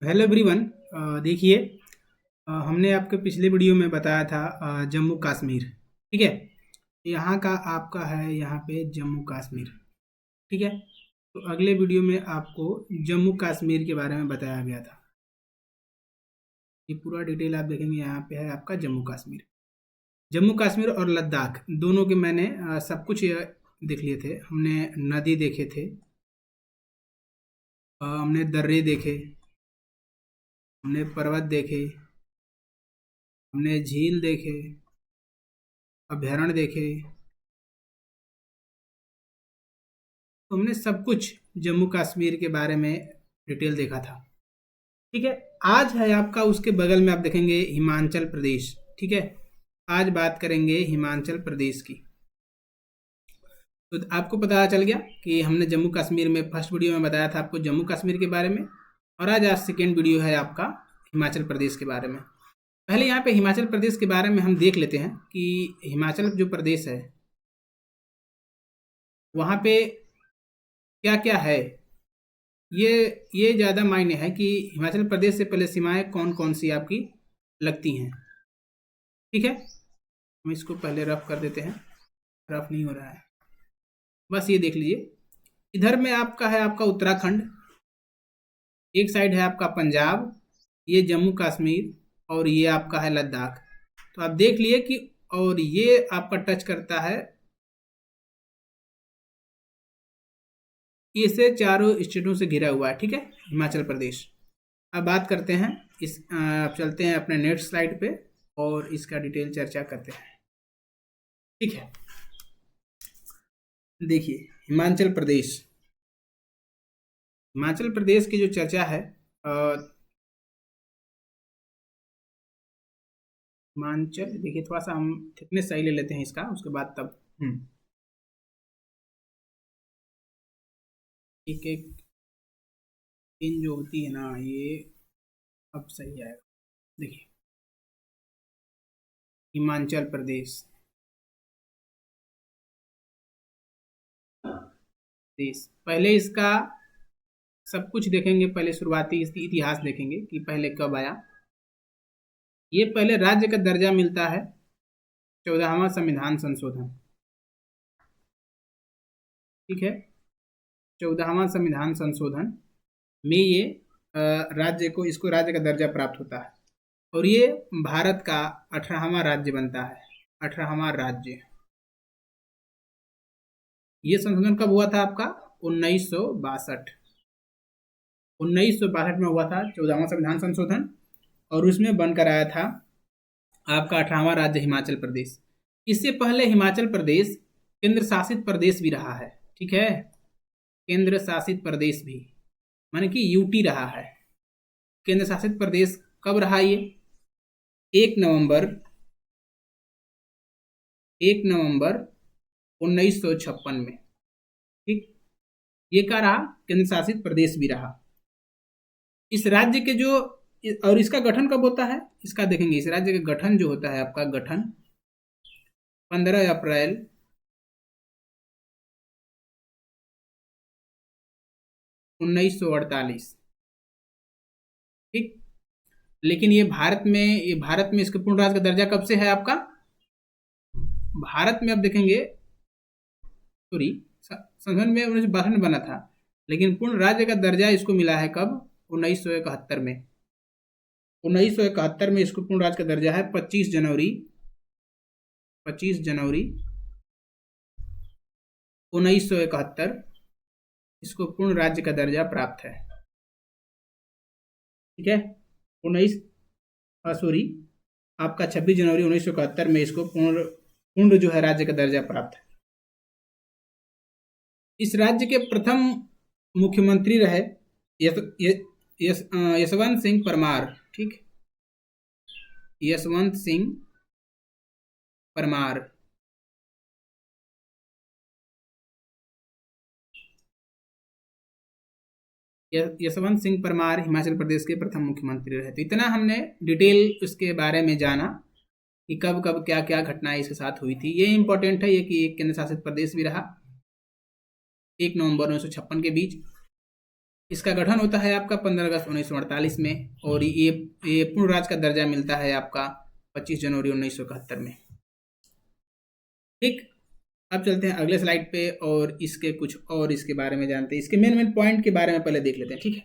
Hello everyone. देखिए, हमने आपके पिछले वीडियो में बताया था जम्मू कश्मीर। ठीक है। यहाँ का आपका है यहाँ पे जम्मू कश्मीर। ठीक है। तो अगले वीडियो में आपको जम्मू कश्मीर के बारे में बताया गया था। ये पूरा डिटेल आप देखेंगे, यहाँ पे है आपका जम्मू कश्मीर। जम्मू कश्मीर और लद्दाख दोनों के मैंने सब कुछ देख लिए थे। हमने नदी देखे थे, हमने दर्रे देखे, हमने पर्वत देखे, हमने झील देखे, अभ्यारण्य देखे। तो हमने सब कुछ जम्मू कश्मीर के बारे में डिटेल देखा था। ठीक है। आज है आपका उसके बगल में आप देखेंगे हिमाचल प्रदेश। ठीक है। आज बात करेंगे हिमाचल प्रदेश की। तो आपको पता चल गया कि हमने जम्मू कश्मीर में फर्स्ट वीडियो में बताया था आपको जम्मू कश्मीर के बारे में, और आज सेकेंड वीडियो है आपका हिमाचल प्रदेश के बारे में। पहले यहाँ पे हिमाचल प्रदेश के बारे में हम देख लेते हैं कि हिमाचल जो प्रदेश है वहाँ पे क्या क्या है। ये ये ज़्यादा मायने है कि हिमाचल प्रदेश से पहले सीमाएं कौन कौन सी आपकी लगती हैं। ठीक है। हम इसको पहले रफ कर देते हैं, रफ नहीं हो रहा है, बस ये देख लीजिए। इधर में आपका है आपका उत्तराखंड, एक साइड है आपका पंजाब, ये जम्मू कश्मीर, और ये आपका है लद्दाख। तो आप देख लिए कि, और ये आपका टच करता है, इसे चारों स्टेटों से घिरा हुआ है। ठीक है, हिमाचल प्रदेश। अब बात करते हैं आप चलते हैं अपने नेक्स्ट स्लाइड पे और इसका डिटेल चर्चा करते हैं। ठीक है। देखिए, हिमाचल प्रदेश, हिमाचल प्रदेश की जो चर्चा है, हिमाचल, देखिए थोड़ा सा हम थिकनेस सही ले लेते हैं इसका, उसके बाद तब एक एक पिन जो होती है ना, ये अब सही आएगा। देखिए, हिमाचल प्रदेश देश, पहले इसका सब कुछ देखेंगे। पहले शुरुआती इसकी इतिहास देखेंगे कि पहले कब आया। ये पहले राज्य का दर्जा मिलता है 14वां संविधान संशोधन। ठीक है। 14वां संविधान संशोधन में ये राज्य को, इसको राज्य का दर्जा प्राप्त होता है, और ये भारत का 18वां राज्य बनता है। 18वां राज्य। ये संशोधन कब हुआ था आपका? 1962। 1962 में हुआ था 14वां संविधान संशोधन, और उसमें बनकर आया था आपका 18वां राज्य हिमाचल प्रदेश। इससे पहले हिमाचल प्रदेश केंद्र शासित प्रदेश भी रहा है। ठीक है, केंद्र शासित प्रदेश भी, माने कि यूटी रहा है। केंद्र शासित प्रदेश कब रहा ये? 1 नवंबर 1956 में। ठीक, ये क्या रहा? केंद्र शासित प्रदेश भी रहा। इस राज्य के जो, और इसका गठन कब होता है इसका देखेंगे। इस राज्य का गठन जो होता है आपका, गठन 15 अप्रैल 1948। ठीक, लेकिन ये भारत में इसके पूर्ण राज्य का दर्जा कब से है आपका? भारत में अब देखेंगे, सॉरी, संविधान में 1962 में बना था, लेकिन पूर्ण राज्य का दर्जा इसको मिला है कब? 1971 में। 1971 में इसको पूर्ण राज्य का दर्जा है। 25 जनवरी 1971 इसको पूर्ण राज्य का दर्जा प्राप्त है। ठीक है। उन्नीस सॉरी आपका 26 जनवरी 1971 में इसको पूर्ण पूर्ण जो है राज्य का दर्जा प्राप्त है। इस राज्य के प्रथम मुख्यमंत्री रहे यशवंत सिंह परमार। ठीक, यशवंत सिंह परमार। यशवंत सिंह परमार हिमाचल प्रदेश के प्रथम मुख्यमंत्री रहे। तो इतना हमने डिटेल उसके बारे में जाना कि कब कब क्या क्या घटनाएं इसके साथ हुई थी। ये इंपॉर्टेंट है, ये कि एक केंद्र शासित प्रदेश भी रहा 1 नवंबर 1956 के बीच। इसका गठन होता है आपका 15 अगस्त 1948 में, और ये पूर्ण राज्य का दर्जा मिलता है आपका 25 जनवरी 1971 में। ठीक, अब चलते हैं अगले स्लाइड पे और इसके कुछ और इसके बारे में जानते हैं। इसके मेन मेन पॉइंट के बारे में पहले देख लेते हैं। ठीक है,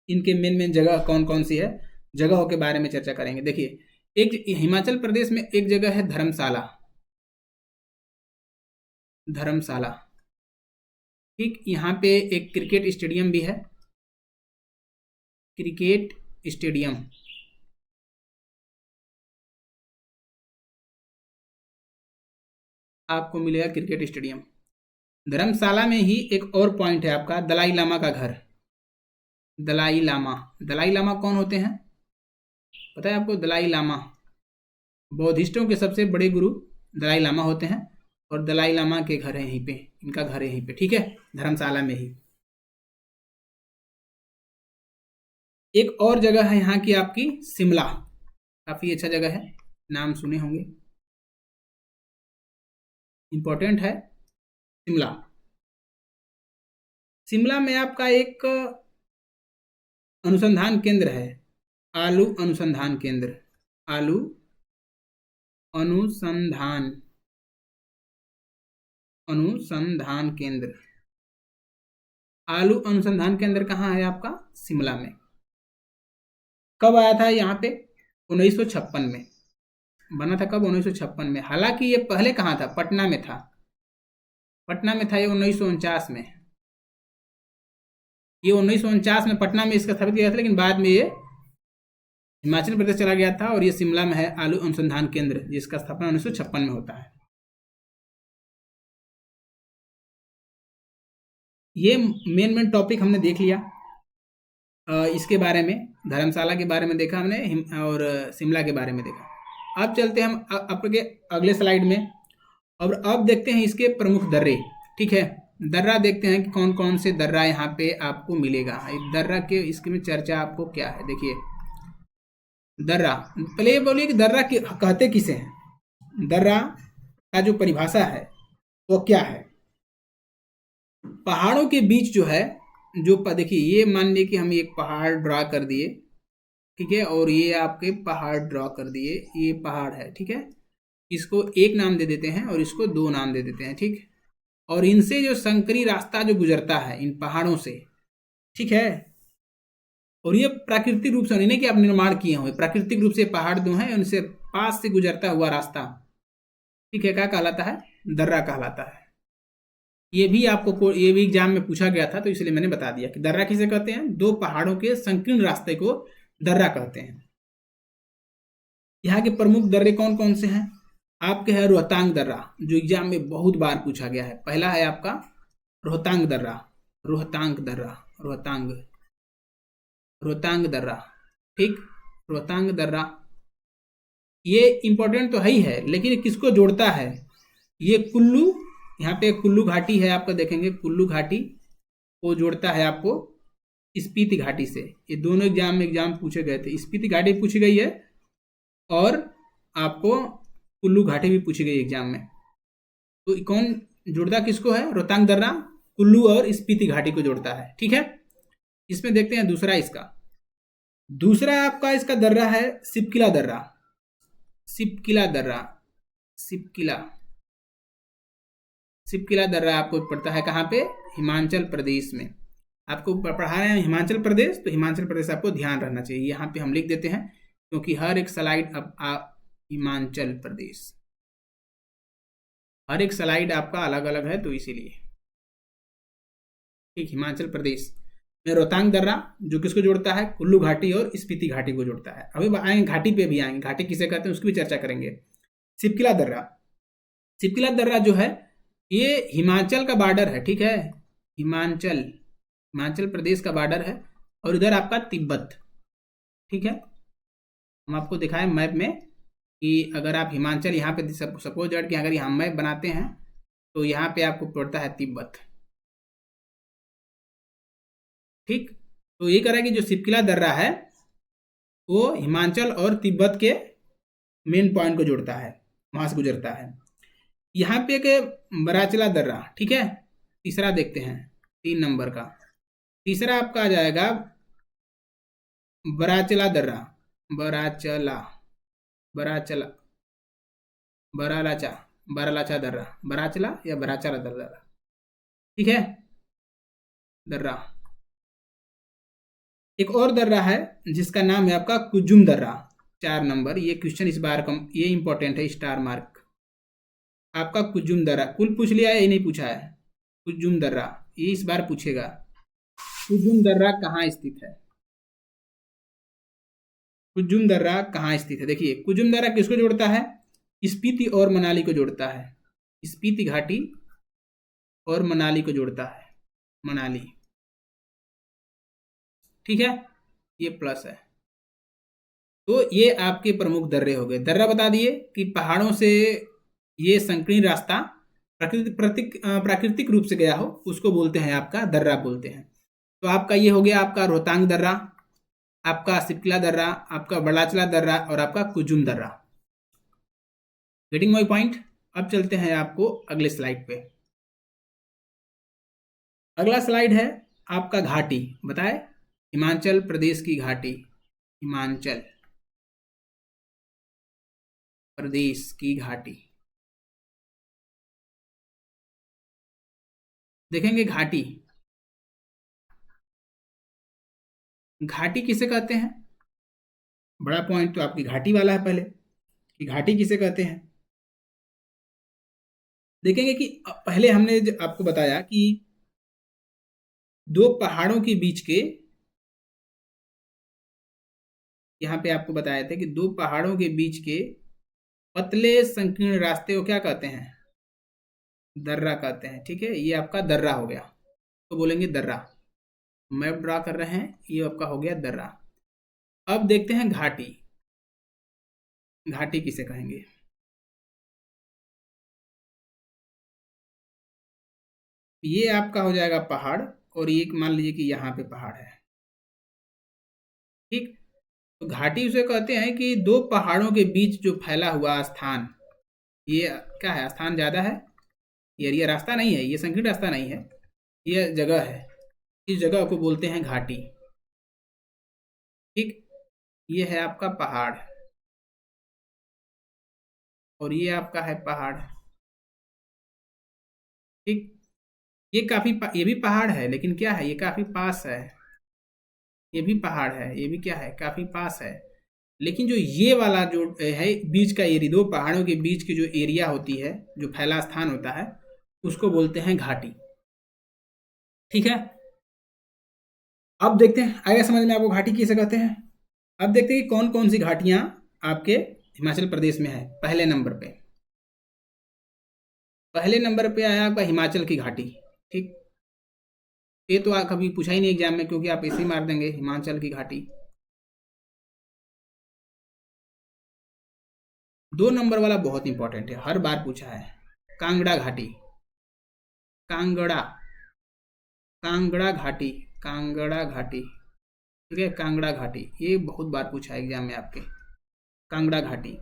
इनके मेन मेन जगह कौन कौन सी है, जगहों के बारे में चर्चा करेंगे। देखिए, एक हिमाचल प्रदेश में एक जगह है धर्मशाला। धर्मशाला, ठीक, यहाँ पे एक क्रिकेट स्टेडियम भी है, क्रिकेट स्टेडियम। आपको मिलेगा क्रिकेट स्टेडियम। धर्मशाला में ही एक और पॉइंट है आपका, दलाई लामा का घर। दलाई लामा, दलाई लामा कौन होते हैं पता है आपको? दलाई लामा बौद्धिस्टों के सबसे बड़े गुरु दलाई लामा होते हैं, और दलाई लामा के घर है यहीं पे, इनका घर है यहीं पे। ठीक है, धर्मशाला में ही। एक और जगह है यहाँ की आपकी शिमला, काफी अच्छा जगह है, नाम सुने होंगे, इंपॉर्टेंट है शिमला। शिमला में आपका एक अनुसंधान केंद्र है, आलू अनुसंधान केंद्र। आलू अनुसंधान केंद्र। आलू अनुसंधान केंद्र कहाँ है आपका? शिमला में। कब आया था यहाँ पे? 1956 में बना था। कब? 1956 में। हालांकि ये पहले कहाँ था? पटना में था। पटना में था ये 1949 में। ये 1949 में पटना में इसका स्थापित किया था, लेकिन बाद में ये हिमाचल प्रदेश चला गया था, और ये शिमला में है आलू अनुसंधान केंद्र, जिसका स्थापना 1956 में होता है। ये मेन मेन टॉपिक हमने देख लिया। इसके बारे में, धर्मशाला के बारे में देखा हमने, और शिमला के बारे में देखा। अब चलते हैं हम आपके अगले स्लाइड में, और अब देखते हैं इसके प्रमुख दर्रे। ठीक है, दर्रा देखते हैं कि कौन कौन से दर्रा यहाँ पे आपको मिलेगा। दर्रा के इसके में चर्चा आपको क्या है, देखिए। दर्रा, पहले ये बोलिए कि दर्रा कहते किसे हैं? दर्रा का जो परिभाषा है वो क्या है? पहाड़ों के बीच जो है, जो देखिए, ये मान लीजिए कि हम एक पहाड़ ड्रा कर दिए, ठीक है, और ये आपके पहाड़ ड्रा कर दिए, ये पहाड़ है, ठीक है। इसको एक नाम दे देते हैं और इसको दो नाम दे देते हैं, ठीक। और इनसे जो संकरी रास्ता जो गुजरता है इन पहाड़ों से, ठीक है, और ये प्राकृतिक रूप से नहीं कि आप निर्माण किए हुए, प्राकृतिक रूप से पहाड़ जो है उनसे पास से गुजरता हुआ रास्ता, ठीक है, क्या कहलाता है? दर्रा कहलाता है। ये भी आपको, ये भी एग्जाम में पूछा गया था, तो इसलिए मैंने बता दिया कि दर्रा किसे कहते हैं? दो पहाड़ों के संकीर्ण रास्ते को दर्रा कहते हैं। यहाँ के प्रमुख दर्रे कौन कौन से हैं? आपके है रोहतांग दर्रा, जो एग्जाम में बहुत बार पूछा गया है। पहला है आपका रोहतांग दर्रा, रोहतांग दर्रा, रोहतांग दर्रा, ठीक, रोहतांग दर्रा। ये इंपॉर्टेंट तो ही है, लेकिन किसको जोड़ता है? ये कुल्लू, यहाँ पे कुल्लू घाटी है आपका, देखेंगे कुल्लू घाटी को जोड़ता है आपको स्पीति घाटी से। ये दोनों एग्जाम पूछे गए थे, स्पीति घाटी पूछी गई है और आपको कुल्लू घाटी भी पूछी गई एग्जाम में। तो कौन जोड़ता किसको है? रोहतांग दर्रा कुल्लू और स्पीति घाटी को जोड़ता है, ठीक है। इसमें देखते हैं दूसरा, इसका दूसरा आपका इसका दर्रा है सिपकिला दर्रा, सिपकिला दर्रा, सिपकिला दर्रा आपको पड़ता है कहाँ पे? हिमाचल प्रदेश में। आपको पढ़ा रहे हैं हिमाचल प्रदेश, तो हिमाचल प्रदेश आपको ध्यान रहना चाहिए। यहाँ पे हम लिख देते हैं, क्योंकि हर एक स्लाइड अब हिमाचल प्रदेश, हर एक स्लाइड आपका अलग अलग है, तो इसीलिए, ठीक। हिमाचल प्रदेश में रोहतांग दर्रा जो किसको जोड़ता है? कुल्लू घाटी और स्पीति घाटी को जोड़ता है। अभी आएंगे घाटी पे भी आएंगे, घाटी किसे कहते हैं उसकी भी चर्चा करेंगे। सिपकिला दर्रा, सिपकिला दर्रा जो है ये हिमाचल का बॉर्डर है, ठीक है, हिमाचल प्रदेश का बॉर्डर है, और इधर आपका तिब्बत, ठीक है। हम आपको दिखाएं मैप में कि अगर आप हिमाचल यहाँ पे सपोज दैट कि अगर यहाँ मैप बनाते हैं तो यहाँ पे आपको पड़ता है तिब्बत, ठीक। तो ये कह रहा है कि जो सिपकिला दर्रा है वो हिमाचल और तिब्बत के मेन पॉइंट को जोड़ता है, वहां से गुजरता है। यहाँ पे एक बराचला दर्रा, ठीक है, तीसरा देखते हैं 3 नंबर का। तीसरा आपका आ जाएगा बराचला दर्रा, बराचला, बराचला, बरालाचा, बरालाचा दर्रा, बराचला या बराचला दर्रा, ठीक है, दर्रा। एक और दर्रा है जिसका नाम है आपका कुजुम दर्रा, 4 नंबर। ये क्वेश्चन इस बार कम, ये इंपॉर्टेंट है, स्टार मार्क आपका। कुजुम दर्रा कुल पूछ लिया है, ये नहीं पूछा है। कुजुम दर्रा ये इस बार पूछेगा। कुजुम दर्रा कहाँ स्थित है? कुजुम दर्रा कहाँ स्थित है? देखिए कुजुम दर्रा किसको जोड़ता है? स्पीति और मनाली को जोड़ता है। स्पीति घाटी और मनाली को जोड़ता है, मनाली, ठीक है, ये प्लस है। तो ये आपके प्रमुख दर्रे हो गए। दर्रा बता दिए कि पहाड़ों से ये संकीर्ण रास्ता प्राकृतिक रूप से गया हो, उसको बोलते हैं आपका दर्रा बोलते हैं। तो आपका ये हो गया आपका रोहतांग दर्रा, आपका सिपकिला दर्रा, आपका बड़ाचला दर्रा और आपका कुजुम दर्रा। Getting my point? अब चलते हैं आपको अगले स्लाइड पे। अगला स्लाइड है आपका घाटी, बताए हिमाचल प्रदेश की घाटी, हिमाचल प्रदेश की घाटी। देखेंगे घाटी, घाटी किसे कहते हैं? बड़ा पॉइंट तो आपकी घाटी वाला है पहले, कि घाटी किसे कहते हैं। देखेंगे कि पहले हमने आपको बताया कि दो पहाड़ों के बीच के, यहाँ पे आपको बताया था कि दो पहाड़ों के बीच के पतले संकीर्ण रास्ते को क्या कहते हैं? दर्रा कहते हैं, ठीक है, ये आपका दर्रा हो गया, तो बोलेंगे दर्रा। मैप ड्रा कर रहे हैं, ये आपका हो गया दर्रा। अब देखते हैं घाटी, घाटी किसे कहेंगे? ये आपका हो जाएगा पहाड़, और ये मान लीजिए कि यहाँ पे पहाड़ है, ठीक। तो घाटी उसे कहते हैं कि दो पहाड़ों के बीच जो फैला हुआ स्थान, ये क्या है? स्थान ज्यादा है, ये एरिया, रास्ता नहीं है, ये संकीर्ण रास्ता नहीं है, ये जगह है, इस जगह को बोलते हैं घाटी, ठीक। ये है आपका पहाड़, और ये आपका है पहाड़, ठीक। ये काफी ये भी पहाड़ है, लेकिन क्या है, ये काफी पास है। ये भी पहाड़ है, ये भी क्या है, काफी पास है। लेकिन जो ये वाला जो है बीच का एरिया, दो पहाड़ों के बीच की जो एरिया होती है, जो फैला स्थान होता है, उसको बोलते हैं घाटी, ठीक है। अब देखते हैं, आगे समझ में आपको घाटी किसे कहते हैं। अब देखते हैं कि कौन कौन सी घाटियां आपके हिमाचल प्रदेश में है। पहले नंबर पे, पहले नंबर पे आया आपका हिमाचल की घाटी, ठीक। ये तो कभी पूछा ही नहीं एग्जाम में, क्योंकि आप ऐसे ही मार देंगे हिमाचल की घाटी। 2 नंबर वाला बहुत इंपॉर्टेंट है, हर बार पूछा है, कांगड़ा घाटी, कांगड़ा, कांगड़ा घाटी, कांगड़ा घाटी, ठीक है, कांगड़ा घाटी, ये बहुत बार पूछा है एग्जाम में आपके। कांगड़ा घाटी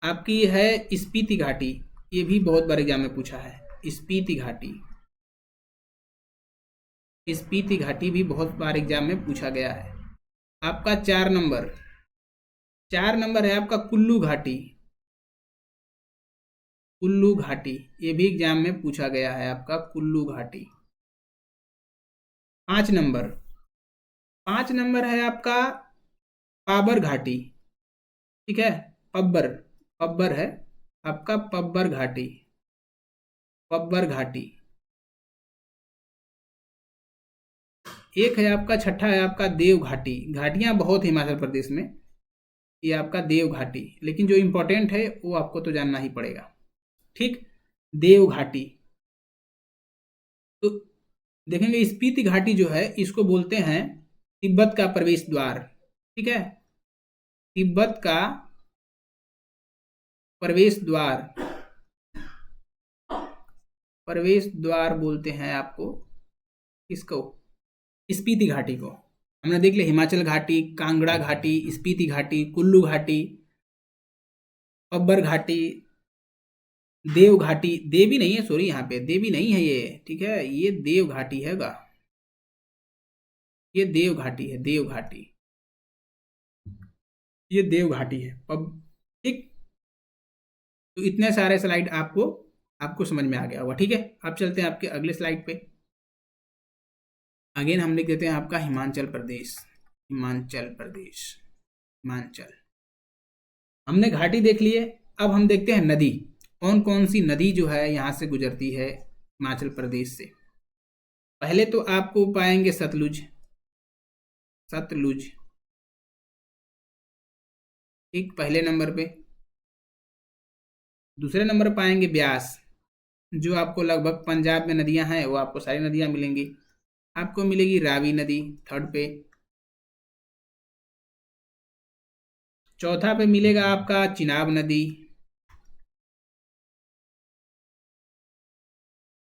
आपकी है स्पीति घाटी, ये भी बहुत बार एग्जाम में पूछा है, स्पीति घाटी, स्पीति घाटी भी बहुत बार एग्जाम में पूछा गया है। आपका 4 नंबर, 4 नंबर है आपका कुल्लू घाटी, कुल्लू घाटी, ये भी एग्जाम में पूछा गया है आपका, कुल्लू घाटी। 5 नंबर, 5 नंबर है आपका पाबर घाटी, ठीक है, पब्बर, पब्बर है आपका, पब्बर घाटी, पब्बर घाटी। एक है आपका, छठा है आपका देव घाटी। घाटियां बहुत हिमाचल प्रदेश में, ये आपका देव घाटी, लेकिन जो इंपॉर्टेंट है वो आपको तो जानना ही पड़ेगा, ठीक। देव घाटी। तो देखेंगे स्पीति घाटी जो है, इसको बोलते हैं तिब्बत का प्रवेश द्वार, ठीक है, तिब्बत का प्रवेश द्वार, प्रवेश द्वार बोलते हैं आपको किसको? स्पीति घाटी को। हमने देख लिया हिमाचल घाटी, कांगड़ा घाटी, स्पीति घाटी, कुल्लू घाटी, पब्बर घाटी, देव घाटी, देवी नहीं है, सॉरी, यहाँ पे देवी नहीं है ये, ठीक है, ये देव घाटी हैगा, ये देव घाटी है, देव घाटी, ये देव घाटी है। अब ठीक, तो इतने सारे स्लाइड आपको आपको समझ में आ गया होगा। ठीक है, अब चलते हैं आपके अगले स्लाइड पे। अगेन हम लिख देते हैं आपका हिमाचल प्रदेश, हिमाचल प्रदेश, हिमाचल। हमने घाटी देख ली है, अब हम देखते हैं नदी, कौन कौन सी नदी जो है यहाँ से गुजरती है हिमाचल प्रदेश से। पहले तो आपको पाएंगे सतलुज, सतलुज, ठीक, पहले नंबर पे। दूसरे नंबर पर पाएंगे ब्यास, जो आपको लगभग पंजाब में नदियां हैं वो आपको सारी नदियां मिलेंगी। आपको मिलेगी रावी नदी थर्ड पे। चौथा पे मिलेगा आपका चिनाब नदी,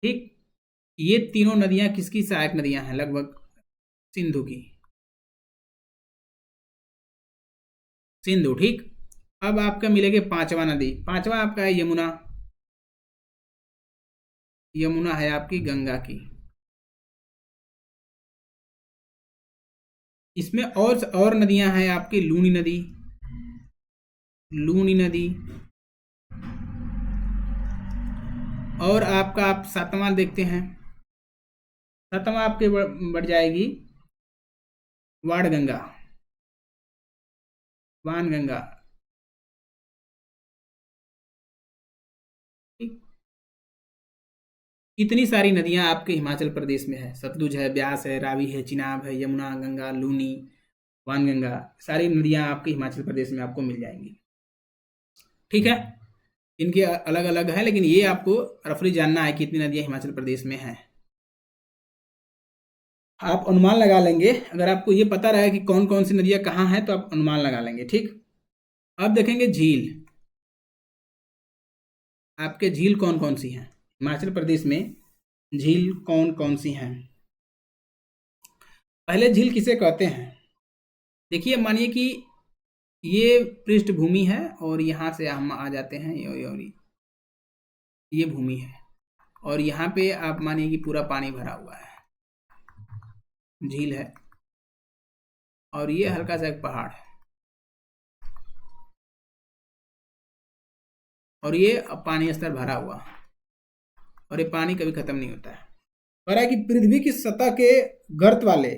ठीक। ये तीनों नदियां किसकी सहायक नदियां हैं, लगभग सिंधु की, सिंधु, ठीक। अब आपका मिलेगा पांचवा नदी, पांचवा आपका है यमुना, यमुना है आपकी गंगा की। इसमें और नदियां हैं आपकी, लूनी नदी, लूनी नदी। और आपका आप सातवां देखते हैं, सातवां आपके बढ़ जाएगी वाण गंगा, वाण गंगा, ठीक। इतनी सारी नदियां आपके हिमाचल प्रदेश में है, सतलुज है, ब्यास है, रावी है, चिनाब है, यमुना, गंगा, लूनी, वानगंगा, सारी नदियां आपके हिमाचल प्रदेश में आपको मिल जाएंगी। ठीक है, इनके अलग अलग है, लेकिन ये आपको रफली जानना है कि कितनी नदियां हिमाचल प्रदेश में हैं। आप अनुमान लगा लेंगे, अगर आपको ये पता रहे कि कौन कौन सी नदियां कहाँ हैं तो आप अनुमान लगा लेंगे, ठीक। अब देखेंगे झील, आपके झील कौन कौन सी हैं हिमाचल प्रदेश में, झील कौन कौन सी हैं। पहले झील किसे कहते हैं, देखिए मानिए कि ये पृष्ठभूमि है और यहाँ से हम आ जाते हैं, ये भूमि है और यहाँ पे आप मानिए कि पूरा पानी भरा हुआ है, झील है, और ये हल्का सा एक पहाड़ है, और ये पानी स्तर भरा हुआ, और ये पानी कभी खत्म नहीं होता है। पर है कि पृथ्वी की सतह के गर्त वाले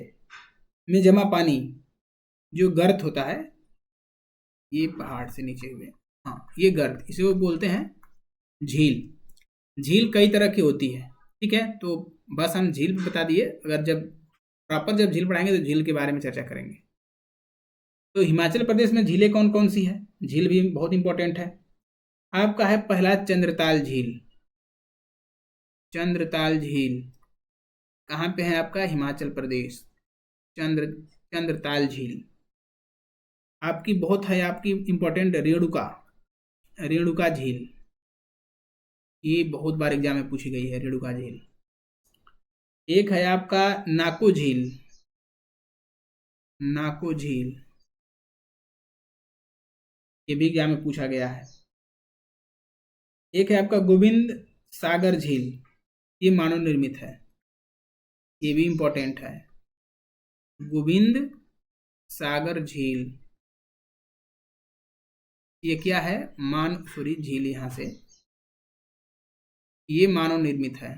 में जमा पानी, जो गर्त होता है, ये पहाड़ से नीचे हुए, हाँ ये गर्त, इसे वो बोलते हैं झील। झील कई तरह की होती है, ठीक है, तो बस हम झील बता दिए, अगर जब प्रॉपर जब झील पढ़ाएंगे तो झील के बारे में चर्चा करेंगे। तो हिमाचल प्रदेश में झीलें कौन कौन सी है, झील भी बहुत इंपॉर्टेंट है। आपका है पहला चंद्रताल झील, चंद्रताल झील कहाँ पे है आपका, हिमाचल प्रदेश, चंद्रताल झील। आपकी बहुत है आपकी इंपॉर्टेंट रेणुका, रेणुका झील, ये बहुत बार एग्जाम में पूछी गई है, रेणुका झील। एक है आपका नाको झील, नाको झील, ये भी एग्जाम में पूछा गया है। एक है आपका गोविंद सागर झील, ये मानव निर्मित है, ये भी इंपॉर्टेंट है, गोविंद सागर झील, ये क्या है, मानसुरी झील, यहां से ये मानव निर्मित है।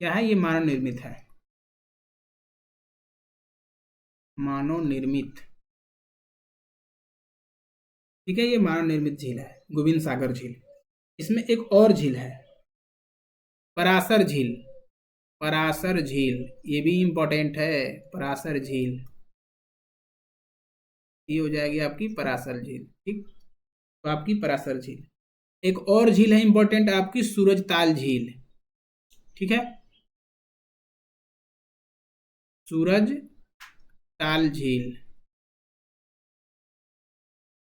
क्या है, ये मानव निर्मित है, मानव निर्मित, ठीक है, ये मानव निर्मित झील है, गोविंद सागर झील। इसमें एक और झील है, परासर झील, परासर झील, ये भी इंपॉर्टेंट है, परासर झील, ये हो जाएगी आपकी परासर झील, ठीक। तो आपकी परासर झील। एक और झील है इंपॉर्टेंट आपकी, सूरजताल झील, ठीक है, सूरजताल झील।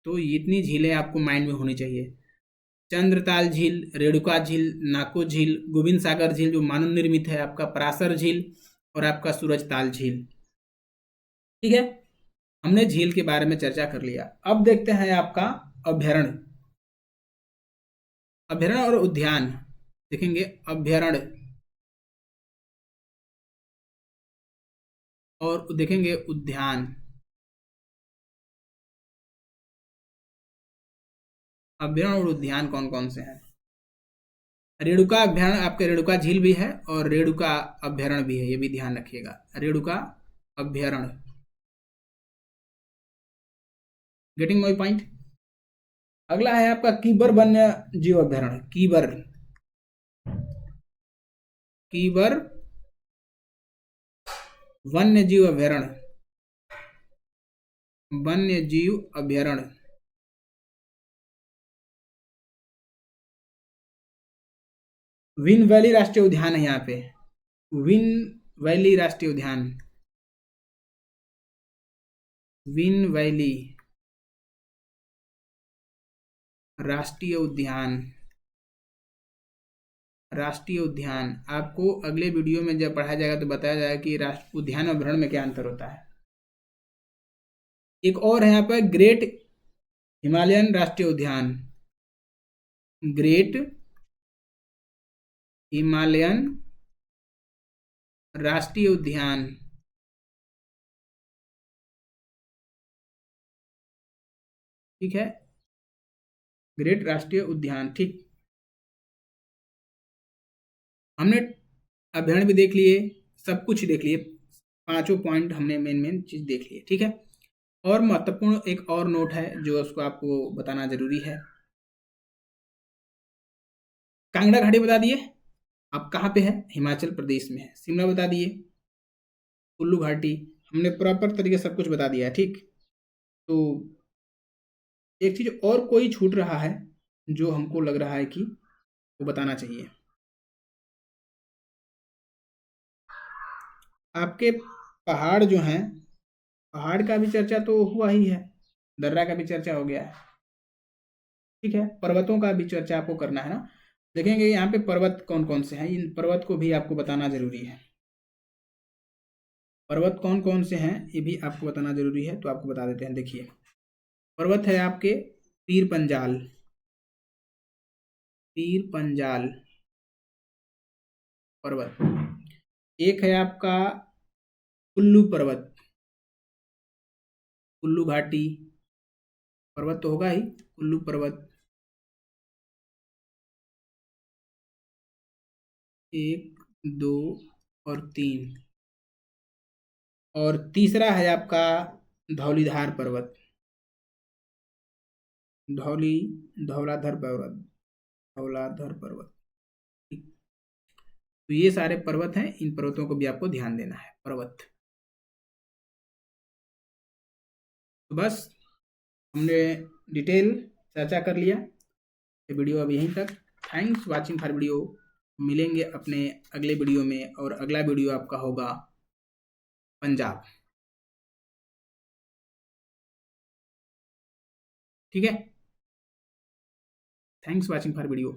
तो इतनी झीलें आपको माइंड में होनी चाहिए, चंद्रताल झील, रेणुका झील, नाको झील, गोविंद सागर झील जो मानव निर्मित है आपका, परासर झील, और आपका सूरजताल झील, ठीक है। हमने झील के बारे में चर्चा कर लिया। अब देखते हैं आपका अभ्यारण्य। अभ्यारण्य और उद्यान देखेंगे, अभ्यारण्य और देखेंगे उद्यान। अभ्यारण्य और उद्यान कौन कौन से हैं? रेणुका अभ्यारण्य, आपके रेणुका झील भी है और रेणुका अभ्यारण्य भी है, ये भी ध्यान रखिएगा, रेणुका अभ्यारण्य। Getting my point. अगला है आपका कीबर वन्य जीव अभ्यारण्य। कीबर, कीबर वन्य जीव अभ्यारण्य, वन्य जीव अभ्यारण्य। विन वैली राष्ट्रीय उद्यान है यहाँ पे, विन वैली राष्ट्रीय उद्यान, विन वैली राष्ट्रीय उद्यान। राष्ट्रीय उद्यान आपको अगले वीडियो में जब पढ़ाया जाएगा तो बताया जाएगा कि राष्ट्रीय उद्यान और अभ्यारण्य में क्या अंतर होता है। एक और है यहाँ पर ग्रेट हिमालयन राष्ट्रीय उद्यान, ग्रेट हिमालयन राष्ट्रीय उद्यान। ठीक है, ग्रेट राष्ट्रीय उद्यान। ठीक, हमने अभ्यारण्य भी देख लिए, सब कुछ देख लिए, पांचों पॉइंट हमने मेन मेन चीज देख लिए। ठीक है, और महत्वपूर्ण एक और नोट है जो उसको आपको बताना जरूरी है। कांगड़ा घाटी बता दिए, आप कहाँ पे है? हिमाचल प्रदेश में है। शिमला बता दिए, कुल्लू घाटी, हमने प्रॉपर तरीके से सब कुछ बता दिया है। ठीक, तो एक चीज और कोई छूट रहा है जो हमको लग रहा है कि वो बताना चाहिए। आपके पहाड़ जो हैं, पहाड़ का भी चर्चा तो हुआ ही है, दर्रा का भी चर्चा हो गया है। ठीक है, पर्वतों का भी चर्चा आपको करना है ना। देखेंगे यहाँ पे पर्वत कौन कौन से हैं, इन पर्वत को भी आपको बताना जरूरी है। पर्वत कौन कौन से हैं ये भी आपको बताना जरूरी है, तो आपको बता देते हैं। देखिए, पर्वत है आपके पीर पंजाल, पीर पंजाल पर्वत। एक है आपका कुल्लू पर्वत, कुल्लू घाटी पर्वत तो होगा ही, कुल्लू पर्वत। एक, दो और तीन। और तीसरा है आपका धौलीधार पर्वत, धौली धौलाधर पर्वत, धौलाधर पर्वत। ठीक, तो ये सारे पर्वत हैं, इन पर्वतों को भी आपको ध्यान देना है। पर्वत तो बस हमने डिटेल चर्चा कर लिया। ये वीडियो अब यहीं तक। Thanks watching for video. मिलेंगे अपने अगले वीडियो में, और अगला वीडियो आपका होगा पंजाब। ठीक है, थैंक्स वाचिंग फॉर वीडियो।